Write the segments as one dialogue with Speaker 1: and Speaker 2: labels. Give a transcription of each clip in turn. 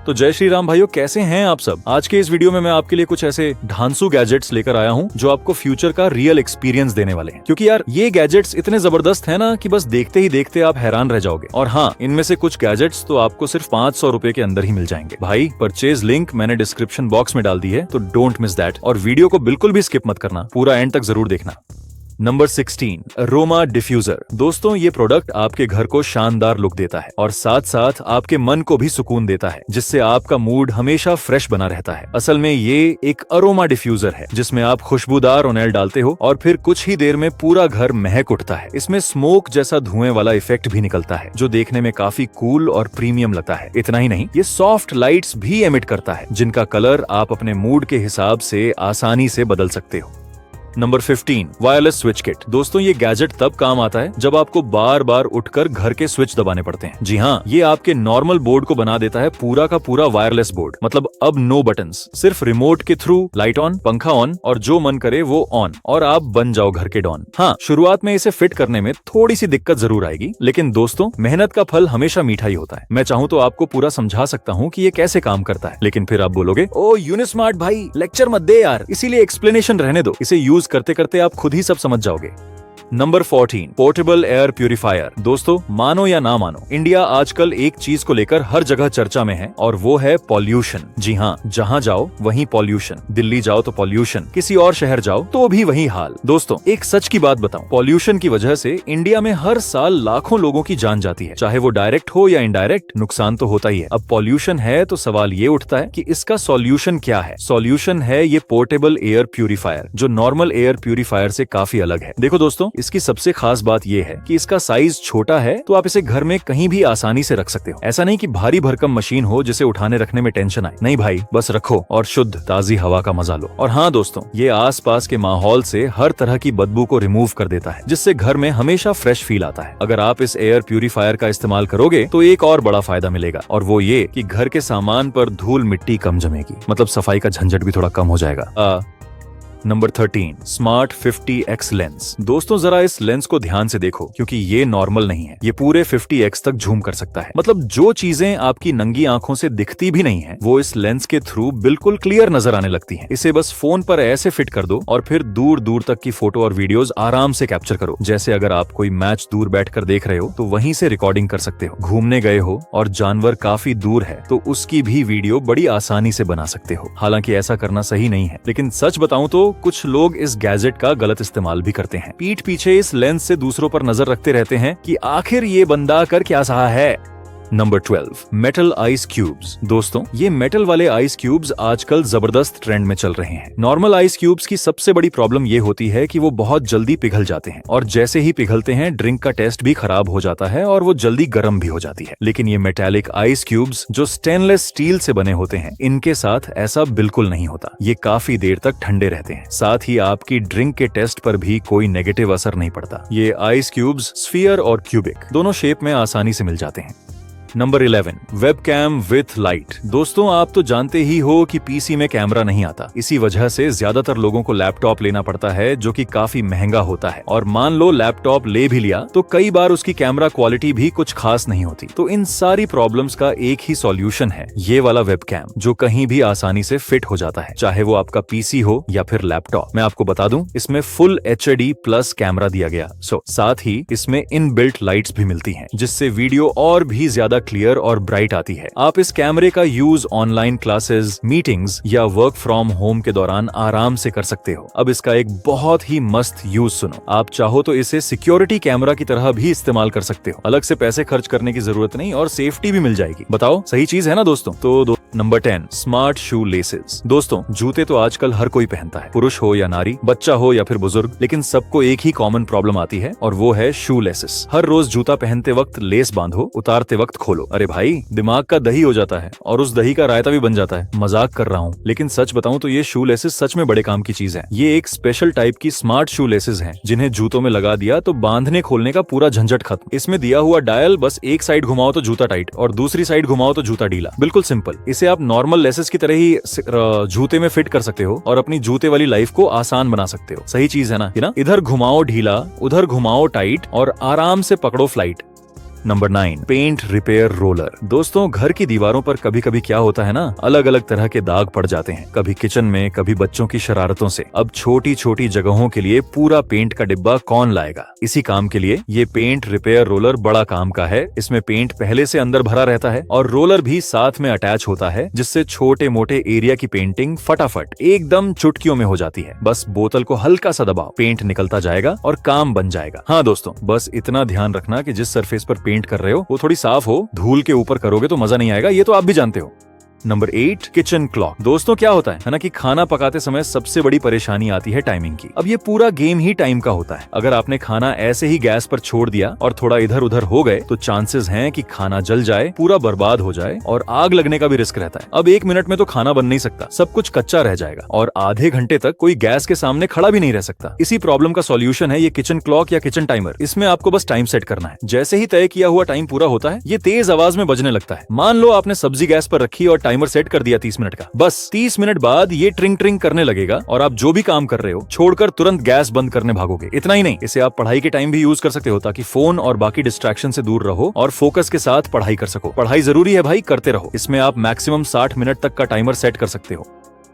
Speaker 1: तो जय श्री राम भाइयों, कैसे हैं आप सब। आज के इस वीडियो में मैं आपके लिए कुछ ऐसे ढांसू गैजेट्स लेकर आया हूं जो आपको फ्यूचर का रियल एक्सपीरियंस देने वाले हैं। क्योंकि यार ये गैजेट्स इतने जबरदस्त हैं ना कि बस देखते ही देखते आप हैरान रह जाओगे। और हाँ, इनमें से कुछ गैजेट्स तो आपको सिर्फ 500 रुपए के अंदर ही मिल जाएंगे। भाई परचेज लिंक मैंने डिस्क्रिप्शन बॉक्स में डाल दी है, तो डोंट मिस दैट। और वीडियो को बिल्कुल भी स्किप मत करना, पूरा एंड तक जरूर देखना। Number 16, aroma diffuser. दोस्तों ये प्रोडक्ट आपके घर को शानदार लुक देता है और साथ साथ आपके मन को भी सुकून देता है, जिससे आपका मूड हमेशा फ्रेश बना रहता है। असल में ये एक अरोमा डिफ्यूजर है जिसमें आप खुशबूदार ऑयल डालते हो और फिर कुछ ही देर में पूरा घर महक उठता है। इसमें स्मोक जैसा धुएं वाला इफेक्ट भी निकलता है जो देखने में काफी कूल और प्रीमियम लगता है। इतना ही नहीं, ये सॉफ्ट लाइट्स भी एमिट करता है जिनका कलर आप अपने मूड के हिसाब से आसानी से बदल सकते हो। Number 15, wireless switch kit. दोस्तों ये गैजेट तब काम आता है जब आपको बार बार उठकर घर के स्विच दबाने पड़ते हैं। जी हाँ, ये आपके नॉर्मल बोर्ड को बना देता है पूरा का पूरा वायरलेस बोर्ड। मतलब अब नो बटन्स, सिर्फ रिमोट के थ्रू लाइट ऑन, पंखा ऑन और जो मन करे वो ऑन, और आप बन जाओ घर के डॉन। हाँ, शुरुआत में इसे फिट करने में थोड़ी सी दिक्कत जरूर आएगी, लेकिन दोस्तों मेहनत का फल हमेशा मीठा ही होता है। मैं चाहूँ तो आपको पूरा समझा सकता हूँ कि ये कैसे काम करता है, लेकिन फिर आप बोलोगे ओ यूनिस्मार्ट भाई लेक्चर मत दे यार, इसीलिए एक्सप्लेनेशन रहने दो। इसे यूज करते करते आप खुद ही सब समझ जाओगे। Number 14, portable air purifier. दोस्तों मानो या ना मानो, इंडिया आजकल एक चीज को लेकर हर जगह चर्चा में है और वो है पॉल्यूशन। जी हाँ, जहाँ जाओ वहीं पॉल्यूशन। दिल्ली जाओ तो पॉल्यूशन, किसी और शहर जाओ तो भी वही हाल। दोस्तों एक सच की बात बताऊं, पॉल्यूशन की वजह से इंडिया में हर साल लाखों लोगों की जान जाती है। चाहे वो डायरेक्ट हो या इनडायरेक्ट, नुकसान तो होता ही है। अब पॉल्यूशन है तो सवाल ये उठता है कि इसका सॉल्यूशन क्या है। सॉल्यूशन है ये पोर्टेबल एयर प्यूरिफायर, जो नॉर्मल एयर प्यूरिफायर से काफी अलग है। देखो दोस्तों, इसकी सबसे खास बात यह है कि इसका साइज छोटा है, तो आप इसे घर में कहीं भी आसानी से रख सकते हो। ऐसा नहीं कि भारी भरकम मशीन हो जिसे उठाने रखने में टेंशन आए। नहीं भाई, बस रखो और शुद्ध ताजी हवा का मजा लो। और हाँ दोस्तों, ये आसपास के माहौल से हर तरह की बदबू को रिमूव कर देता है, जिससे घर में हमेशा फ्रेश फील आता है। अगर आप इस एयर प्यूरिफायर का इस्तेमाल करोगे तो एक और बड़ा फायदा मिलेगा, और वो ये कि घर के सामान पर धूल मिट्टी कम जमेगी। मतलब सफाई का झंझट भी थोड़ा कम हो जाएगा। Number 13, smart 50x lens. दोस्तों जरा इस लेंस को ध्यान से देखो, क्योंकि ये नॉर्मल नहीं है। ये पूरे 50x तक जूम कर सकता है। मतलब जो चीजें आपकी नंगी आंखों से दिखती भी नहीं है, वो इस लेंस के थ्रू बिल्कुल क्लियर नजर आने लगती हैं। इसे बस फोन पर ऐसे फिट कर दो और फिर दूर दूर तक की फोटो और वीडियोस आराम से कैप्चर करो। जैसे अगर आप कोई मैच दूर बैठकर देख रहे हो तो वहीं से रिकॉर्डिंग कर सकते हो। घूमने गए हो और जानवर काफी दूर है तो उसकी भी वीडियो बड़ी आसानी से बना सकते हो। हालांकि ऐसा करना सही नहीं है, लेकिन सच बताऊं तो कुछ लोग इस गैजेट का गलत इस्तेमाल भी करते हैं। पीठ पीछे इस लेंस से दूसरों पर नजर रखते रहते हैं कि आखिर ये बंदा कर क्या सहा है। Number 12, metal ice cubes. दोस्तों ये मेटल वाले आइस क्यूब्स आजकल जबरदस्त ट्रेंड में चल रहे हैं। नॉर्मल आइस क्यूब्स की सबसे बड़ी प्रॉब्लम ये होती है कि वो बहुत जल्दी पिघल जाते हैं, और जैसे ही पिघलते हैं ड्रिंक का टेस्ट भी खराब हो जाता है और वो जल्दी गर्म भी हो जाती है। लेकिन ये मेटालिक आइस क्यूब्स जो स्टेनलेस स्टील से बने होते हैं, इनके साथ ऐसा बिल्कुल नहीं होता। ये काफी देर तक ठंडे रहते हैं, साथ ही आपकी ड्रिंक के टेस्ट पर भी कोई नेगेटिव असर नहीं पड़ता। ये आइस क्यूब्स स्फीयर और क्यूबिक दोनों शेप में आसानी से मिल जाते हैं। Number 11, webcam with light. दोस्तों आप तो जानते ही हो कि पीसी में कैमरा नहीं आता। इसी वजह से ज्यादातर लोगों को लैपटॉप लेना पड़ता है, जो कि काफी महंगा होता है। और मान लो लैपटॉप ले भी लिया तो कई बार उसकी कैमरा क्वालिटी भी कुछ खास नहीं होती। तो इन सारी प्रॉब्लम्स का एक ही सॉल्यूशन है, ये वाला वेबकैम, जो कहीं भी आसानी से फिट हो जाता है, चाहे वो आपका पीसी हो या फिर लैपटॉप। मैं आपको बता दूं, इसमें फुल HD प्लस कैमरा दिया गया। साथ ही इसमें इनबिल्ट लाइट्स भी मिलती हैं, जिससे वीडियो और भी ज्यादा क्लियर और ब्राइट आती है। आप इस कैमरे का यूज ऑनलाइन क्लासेस, मीटिंग्स या वर्क फ्रॉम होम के दौरान आराम से कर सकते हो। अब इसका एक बहुत ही मस्त यूज सुनो। आप चाहो तो इसे सिक्योरिटी कैमरा की तरह भी इस्तेमाल कर सकते हो। अलग से पैसे खर्च करने की जरूरत नहीं और सेफ्टी भी मिल जाएगी। बताओ सही चीज है ना दोस्तों। तो नंबर 10, स्मार्ट शू लेसेस। दोस्तों जूते तो आजकल हर कोई पहनता है, पुरुष हो या नारी, बच्चा हो या फिर बुजुर्ग, लेकिन सबको एक ही कॉमन प्रॉब्लम आती है, और वो है शू लेसेस। हर रोज जूता पहनते वक्त लेस बांधो, उतारते वक्त खोलो। अरे भाई, दिमाग का दही हो जाता है और उस दही का रायता भी बन जाता है। मजाक कर रहा हूँ, लेकिन सच बताऊं तो ये शू लेसेस सच में बड़े काम की चीज है। ये एक स्पेशल टाइप की स्मार्ट शू लेसेस हैं, जिन्हें जूतों में लगा दिया तो बांधने खोलने का पूरा झंझट खत्म। इसमें दिया हुआ डायल, बस एक साइड घुमाओ तो जूता टाइट और दूसरी साइड घुमाओ तो जूता ढीला। बिल्कुल सिंपल। इसे आप नॉर्मल लेसेस की तरह ही जूते में फिट कर सकते हो और अपनी जूते वाली लाइफ को आसान बना सकते हो। सही चीज है ना? इधर घुमाओ ढीला, उधर घुमाओ टाइट और आराम से पकड़ो flight. Number 9, paint repair roller. दोस्तों घर की दीवारों पर कभी कभी क्या होता है ना, अलग अलग तरह के दाग पड़ जाते हैं, कभी किचन में, कभी बच्चों की शरारतों से। अब छोटी छोटी जगहों के लिए पूरा पेंट का डिब्बा कौन लाएगा? इसी काम के लिए ये पेंट रिपेयर रोलर बड़ा काम का है। इसमें पेंट पहले से अंदर भरा रहता है और रोलर भी साथ में अटैच होता है, जिससे छोटे मोटे एरिया की पेंटिंग फटाफट एकदम चुटकियों में हो जाती है। बस बोतल को हल्का सा दबाओ, पेंट निकलता जाएगा और काम बन जाएगा। हाँ दोस्तों, बस इतना ध्यान रखना कि जिस सरफेस पर पेंट कर रहे हो वो थोड़ी साफ हो। धूल के ऊपर करोगे तो मजा नहीं आएगा, ये तो आप भी जानते हो। Number 8, kitchen clock. दोस्तों क्या होता है ना कि खाना पकाते समय सबसे बड़ी परेशानी आती है टाइमिंग की। अब ये पूरा गेम ही टाइम का होता है। अगर आपने खाना ऐसे ही गैस पर छोड़ दिया और थोड़ा इधर उधर हो गए तो चांसेस हैं कि खाना जल जाए, पूरा बर्बाद हो जाए और आग लगने का भी रिस्क रहता है। अब 1 मिनट में तो खाना बन नहीं सकता, सब कुछ कच्चा रह जाएगा और आधे घंटे तक कोई गैस के सामने खड़ा भी नहीं रह सकता। इसी प्रॉब्लम का सॉल्यूशन है ये किचन क्लॉक या किचन टाइमर। इसमें आपको बस टाइम सेट करना है। जैसे ही तय किया हुआ टाइम पूरा होता है, ये तेज आवाज में बजने लगता है। मान लो आपने सब्जी गैस पर रखी और टाइमर सेट कर दिया 30 मिनट का। बस 30 मिनट बाद ये ट्रिंग ट्रिंग करने लगेगा और आप जो भी काम कर रहे हो छोड़कर तुरंत गैस बंद करने भागोगे। इतना ही नहीं, इसे आप पढ़ाई के टाइम भी यूज कर सकते हो ताकि फोन और बाकी डिस्ट्रैक्शन से दूर रहो और फोकस के साथ पढ़ाई कर सको। पढ़ाई जरूरी है भाई, करते रहो। इसमें आप मैक्सिमम 60 मिनट तक का टाइमर सेट कर सकते हो।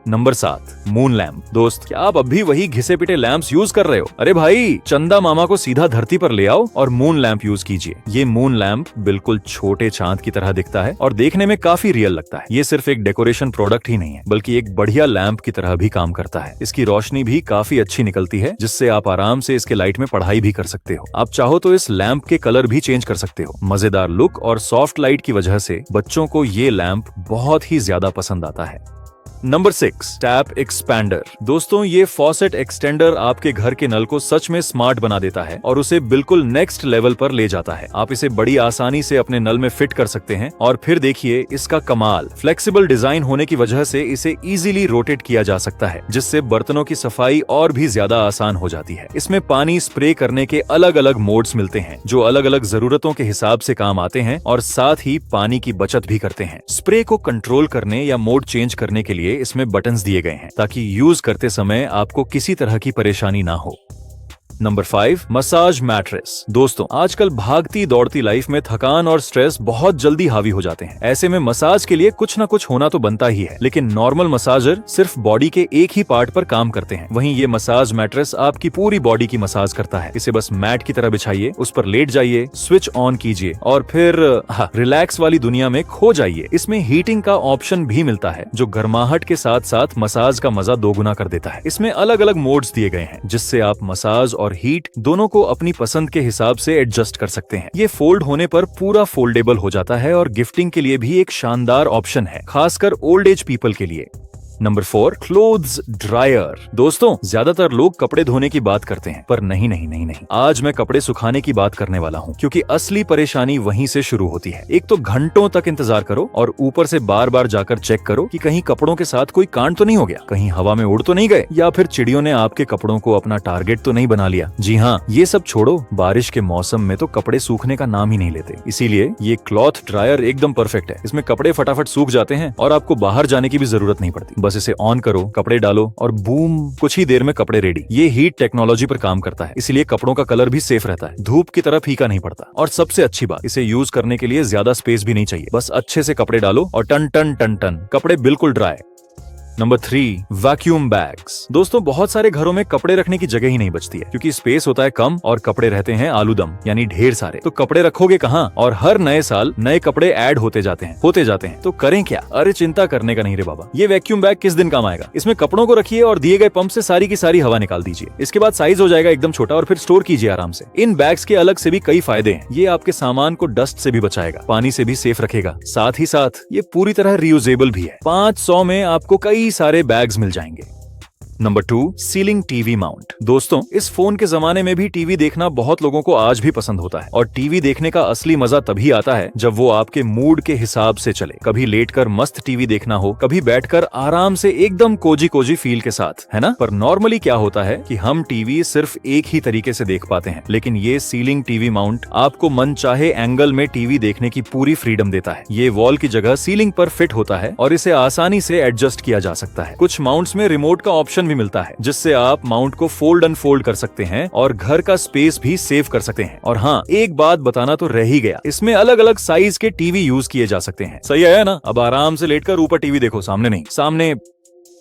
Speaker 1: Number 7, moon lamp. दोस्त क्या आप अब भी वही घिसे पिटे लैंप्स यूज कर रहे हो? अरे भाई, चंदा मामा को सीधा धरती पर ले आओ और मून लैंप यूज कीजिए। ये मून लैंप बिल्कुल छोटे चांद की तरह दिखता है और देखने में काफी रियल लगता है। ये सिर्फ एक डेकोरेशन प्रोडक्ट ही नहीं है, बल्कि एक बढ़िया लैंप की तरह भी काम करता है। इसकी रोशनी भी काफी अच्छी निकलती है, जिससे आप आराम से इसके लाइट में पढ़ाई भी कर सकते हो। आप चाहो तो इस लैंप के कलर भी चेंज कर सकते हो। मजेदार लुक और सॉफ्ट लाइट की वजह से बच्चों को ये लैंप बहुत ही ज्यादा पसंद आता है। Number 6, tap expander. दोस्तों ये फॉसेट एक्सटेंडर आपके घर के नल को सच में स्मार्ट बना देता है और उसे बिल्कुल नेक्स्ट लेवल पर ले जाता है। आप इसे बड़ी आसानी से अपने नल में फिट कर सकते हैं और फिर देखिए इसका कमाल। फ्लेक्सिबल डिजाइन होने की वजह से इसे इजीली रोटेट किया जा सकता है, जिससे बर्तनों की सफाई और भी ज्यादा आसान हो जाती है। इसमें पानी स्प्रे करने के अलग अलग मोड्स मिलते हैं, जो अलग अलग जरूरतों के हिसाब से काम आते हैं और साथ ही पानी की बचत भी करते हैं। स्प्रे को कंट्रोल करने या मोड चेंज करने के लिए इसमें बटन्स दिए गए हैं ताकि यूज करते समय आपको किसी तरह की परेशानी ना हो। Number 5, massage mattress. दोस्तों आजकल भागती दौड़ती लाइफ में थकान और स्ट्रेस बहुत जल्दी हावी हो जाते हैं। ऐसे में मसाज के लिए कुछ ना कुछ होना तो बनता ही है, लेकिन नॉर्मल मसाजर सिर्फ बॉडी के एक ही पार्ट पर काम करते हैं। वहीं ये मसाज मैट्रेस आपकी पूरी बॉडी की मसाज करता है। इसे बस मैट की तरह बिछाइए, उस पर लेट जाइए, स्विच ऑन कीजिए और फिर रिलैक्स वाली दुनिया में खो जाइए। इसमें हीटिंग का ऑप्शन भी मिलता है, जो गर्माहट के साथ साथ मसाज का मजा दोगुना कर देता है। इसमें अलग अलग मोड्स दिए गए हैं, जिससे आप मसाज और हीट दोनों को अपनी पसंद के हिसाब से एडजस्ट कर सकते हैं। ये फोल्ड होने पर पूरा फोल्डेबल हो जाता है और गिफ्टिंग के लिए भी एक शानदार ऑप्शन है, खासकर ओल्ड एज पीपल के लिए। Number 4, clothes dryer. दोस्तों ज्यादातर लोग कपड़े धोने की बात करते हैं, पर नहीं नहीं नहीं नहीं, आज मैं कपड़े सुखाने की बात करने वाला हूँ, क्योंकि असली परेशानी वहीं से शुरू होती है। एक तो घंटों तक इंतजार करो और ऊपर से बार बार जाकर चेक करो कि कहीं कपड़ों के साथ कोई कांड तो नहीं हो गया, कहीं हवा में उड़ तो नहीं गए, या फिर चिड़ियों ने आपके कपड़ों को अपना टारगेट तो नहीं बना लिया। जी हाँ, ये सब छोड़ो, बारिश के मौसम में तो कपड़े सूखने का नाम ही नहीं लेते। इसीलिए ये क्लॉथ ड्रायर एकदम परफेक्ट है। इसमें कपड़े फटाफट सूख जाते हैं और आपको बाहर जाने की भी जरूरत नहीं पड़ती। बस इसे ऑन करो, कपड़े डालो और बूम, कुछ ही देर में कपड़े रेडी। ये हीट टेक्नोलॉजी पर काम करता है, इसलिए कपड़ों का कलर भी सेफ रहता है, धूप की तरह फीका नहीं पड़ता। और सबसे अच्छी बात, इसे यूज करने के लिए ज्यादा स्पेस भी नहीं चाहिए। बस अच्छे से कपड़े डालो और टन टन टन टन कपड़े बिल्कुल ड्राई। Number 3, vacuum bags. दोस्तों बहुत सारे घरों में कपड़े रखने की जगह ही नहीं बचती है, क्योंकि स्पेस होता है कम और कपड़े रहते हैं आलूदम, यानी ढेर सारे। तो कपड़े रखोगे कहाँ? और हर नए साल नए कपड़े ऐड होते जाते हैं। तो करें क्या? अरे चिंता करने का नहीं रे बाबा, ये वैक्यूम बैग किस दिन काम आएगा। इसमें कपड़ों को रखिए और दिए गए पंप से सारी की सारी हवा निकाल दीजिए। इसके बाद साइज हो जाएगा एकदम छोटा और फिर स्टोर कीजिए आराम से। इन बैग्स के अलग से भी कई फायदे हैं। ये आपके सामान को डस्ट से भी बचाएगा, पानी से भी सेफ रखेगा, साथ ही साथ ये पूरी तरह रियूजेबल भी है। 500 में आपको कई सारे बैग्स मिल जाएंगे। Number 2, ceiling TV mount. दोस्तों इस फोन के जमाने में भी टीवी देखना बहुत लोगों को आज भी पसंद होता है, और टीवी देखने का असली मजा तभी आता है जब वो आपके मूड के हिसाब से चले। कभी लेटकर मस्त टीवी देखना हो, कभी बैठकर आराम से एकदम कोजी कोजी फील के साथ, है ना। पर नॉर्मली क्या होता है कि हम टीवी सिर्फ एक ही तरीके से देख पाते हैं, लेकिन ये सीलिंग टीवी माउंट आपको मन चाहे एंगल में टीवी देखने की पूरी फ्रीडम देता है। ये वॉल की जगह सीलिंग पर फिट होता है और इसे आसानी से एडजस्ट किया जा सकता है। कुछ माउंट्स में रिमोट का ऑप्शन फंक्शन भी मिलता है जिससे आप माउंट को फोल्ड अनफोल्ड कर सकते हैं और घर का स्पेस भी सेव कर सकते हैं। और हाँ, एक बात बताना तो रह ही गया, इसमें अलग अलग साइज के टीवी यूज किए जा सकते हैं। सही है ना? अब आराम से लेटकर ऊपर टीवी देखो, सामने नहीं। सामने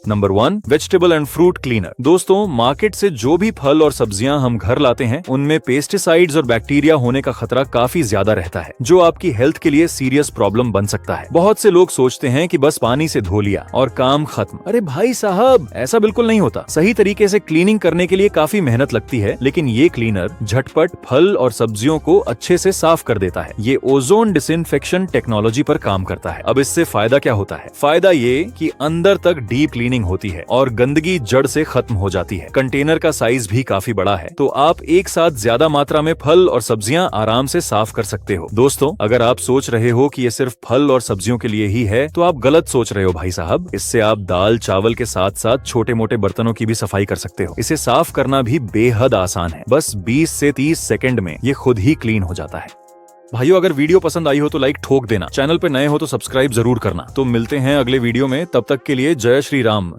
Speaker 1: number 1, vegetable and fruit cleaner. दोस्तों, मार्केट से जो भी फल और सब्जियां हम घर लाते हैं उनमें पेस्टिसाइड्स और बैक्टीरिया होने का खतरा काफी ज्यादा रहता है, जो आपकी हेल्थ के लिए सीरियस प्रॉब्लम बन सकता है। बहुत से लोग सोचते हैं कि बस पानी से धो लिया और काम खत्म। अरे भाई साहब, ऐसा बिल्कुल नहीं होता। सही तरीके से क्लीनिंग करने के लिए काफी मेहनत लगती है, लेकिन ये क्लीनर झटपट फल और सब्जियों को अच्छे से साफ कर देता है। ये ओजोन डिसइंफेक्शन टेक्नोलॉजी पर काम करता है। अब इससे फायदा क्या होता है? फायदा ये कि अंदर तक डीप क्लीनिंग होती है और गंदगी जड़ से खत्म हो जाती है। कंटेनर का साइज भी काफी बड़ा है, तो आप एक साथ ज्यादा मात्रा में फल और सब्जियां आराम से साफ कर सकते हो। दोस्तों, अगर आप सोच रहे हो कि ये सिर्फ फल और सब्जियों के लिए ही है, तो आप गलत सोच रहे हो भाई साहब। इससे आप दाल चावल के साथ साथ छोटे मोटे बर्तनों की भी सफाई कर सकते हो। इसे साफ करना भी बेहद आसान है, बस 20 से 30 सेकंड में ये खुद ही क्लीन हो जाता है। भाइयों, अगर वीडियो पसंद आई हो तो लाइक ठोक देना, चैनल पे नए हो तो सब्सक्राइब जरूर करना। तो मिलते हैं अगले वीडियो में, तब तक के लिए जय श्री राम।